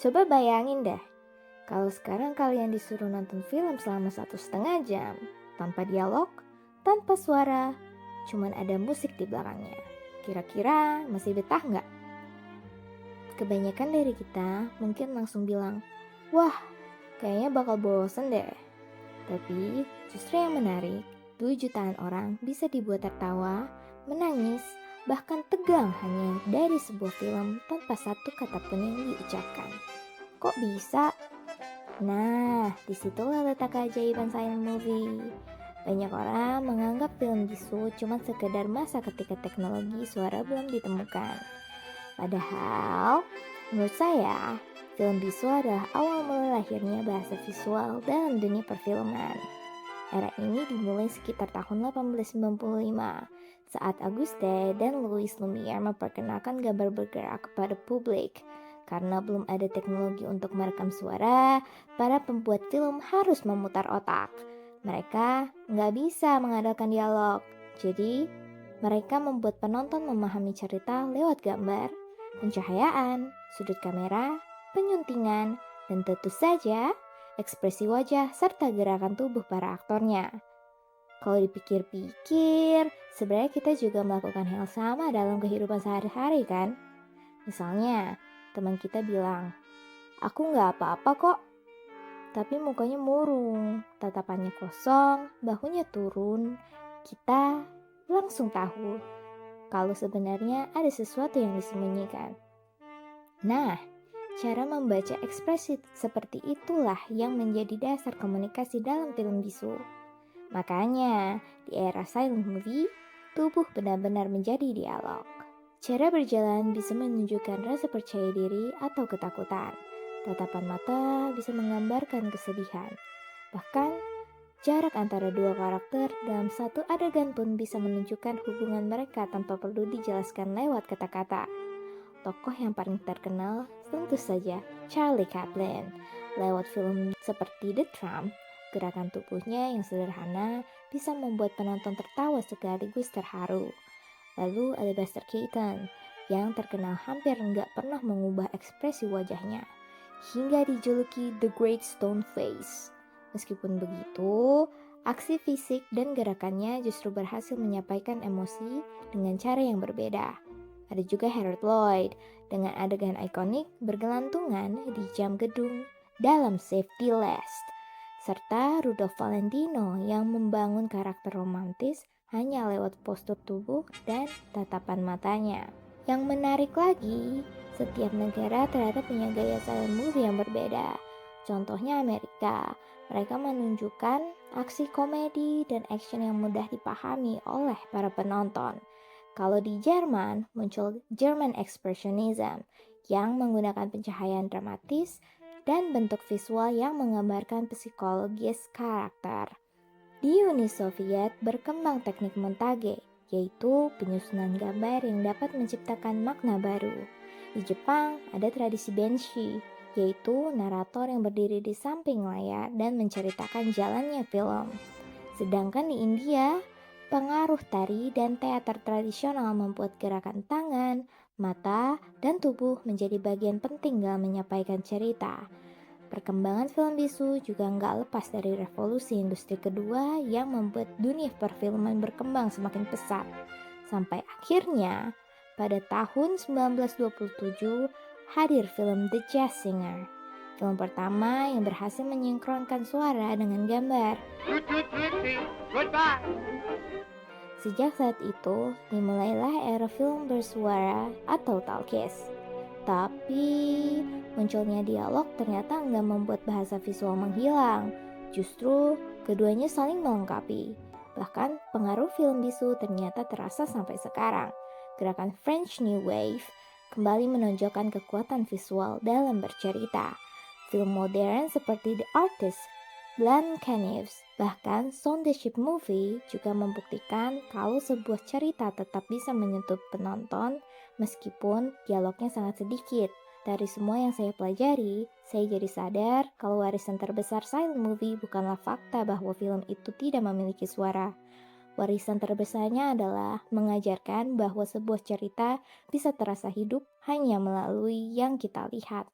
Coba bayangin deh, kalau sekarang kalian disuruh nonton film selama 1,5 jam, tanpa dialog, tanpa suara, cuman ada musik di belakangnya. Kira-kira masih betah nggak? Kebanyakan dari kita mungkin langsung bilang, wah, kayaknya bakal bosen deh. Tapi justru yang menarik, 2 jutaan orang bisa dibuat tertawa, menangis, bahkan tegang hanya dari sebuah film tanpa satu kata pun yang diucapkan. Kok bisa? Nah, disitulah letak keajaiban silent movie. Banyak orang menganggap film bisu cuma sekedar masa ketika teknologi suara belum ditemukan. Padahal, menurut saya, film bisu adalah awal mula lahirnya bahasa visual dalam dunia perfilman. Era ini dimulai sekitar tahun 1895 saat Auguste dan Louis Lumière memperkenalkan gambar bergerak kepada publik. Karena belum ada teknologi untuk merekam suara, para pembuat film harus memutar otak. Mereka nggak bisa mengandalkan dialog, jadi mereka membuat penonton memahami cerita lewat gambar, pencahayaan, sudut kamera, penyuntingan, dan tentu saja ekspresi wajah serta gerakan tubuh para aktornya. Kalau dipikir-pikir, sebenarnya kita juga melakukan hal sama dalam kehidupan sehari-hari kan? Misalnya, teman kita bilang, aku nggak apa-apa kok, tapi mukanya murung, tatapannya kosong, bahunya turun. Kita langsung tahu kalau sebenarnya ada sesuatu yang disembunyikan. Nah, cara membaca ekspresi seperti itulah yang menjadi dasar komunikasi dalam film bisu. Makanya, di era silent movie, tubuh benar-benar menjadi dialog. Cara berjalan bisa menunjukkan rasa percaya diri atau ketakutan. Tatapan mata bisa menggambarkan kesedihan. Bahkan, jarak antara dua karakter dalam satu adegan pun bisa menunjukkan hubungan mereka tanpa perlu dijelaskan lewat kata-kata. Tokoh yang paling terkenal tentu saja Charlie Chaplin. Lewat film seperti The Trump, gerakan tubuhnya yang sederhana bisa membuat penonton tertawa sekaligus terharu. Lalu ada Buster Keaton yang terkenal hampir nggak pernah mengubah ekspresi wajahnya, hingga dijuluki The Great Stone Face. Meskipun begitu, aksi fisik dan gerakannya justru berhasil menyampaikan emosi dengan cara yang berbeda. Ada juga Harold Lloyd dengan adegan ikonik bergelantungan di jam gedung dalam Safety Last, serta Rudolph Valentino yang membangun karakter romantis hanya lewat postur tubuh dan tatapan matanya. Yang menarik lagi, setiap negara ternyata punya gaya silent movie yang berbeda. Contohnya Amerika, mereka menunjukkan aksi komedi dan action yang mudah dipahami oleh para penonton. Kalau di Jerman, muncul German Expressionism yang menggunakan pencahayaan dramatis dan bentuk visual yang menggambarkan psikologis karakter. Di Uni Soviet berkembang teknik montage, yaitu penyusunan gambar yang dapat menciptakan makna baru. Di Jepang ada tradisi Benshi, yaitu narator yang berdiri di samping layar dan menceritakan jalannya film. Sedangkan di India, pengaruh tari dan teater tradisional membuat gerakan tangan, mata, dan tubuh menjadi bagian penting dalam menyampaikan cerita. Perkembangan film bisu juga nggak lepas dari revolusi industri kedua yang membuat dunia perfilman berkembang semakin pesat. Sampai akhirnya, pada tahun 1927, hadir film The Jazz Singer. Film pertama yang berhasil menyinkronkan suara dengan gambar. Sejak saat itu, dimulailah era film bersuara atau talkies. Tapi, munculnya dialog ternyata nggak membuat bahasa visual menghilang. Justru, keduanya saling melengkapi. Bahkan, pengaruh film bisu ternyata terasa sampai sekarang. Gerakan French New Wave kembali menonjolkan kekuatan visual dalam bercerita. Film modern seperti The Artist, Blancanieves, bahkan Sound the Ship Movie juga membuktikan kalau sebuah cerita tetap bisa menyentuh penonton meskipun dialognya sangat sedikit. Dari semua yang saya pelajari, saya jadi sadar kalau warisan terbesar silent movie bukanlah fakta bahwa film itu tidak memiliki suara. Warisan terbesarnya adalah mengajarkan bahwa sebuah cerita bisa terasa hidup hanya melalui yang kita lihat.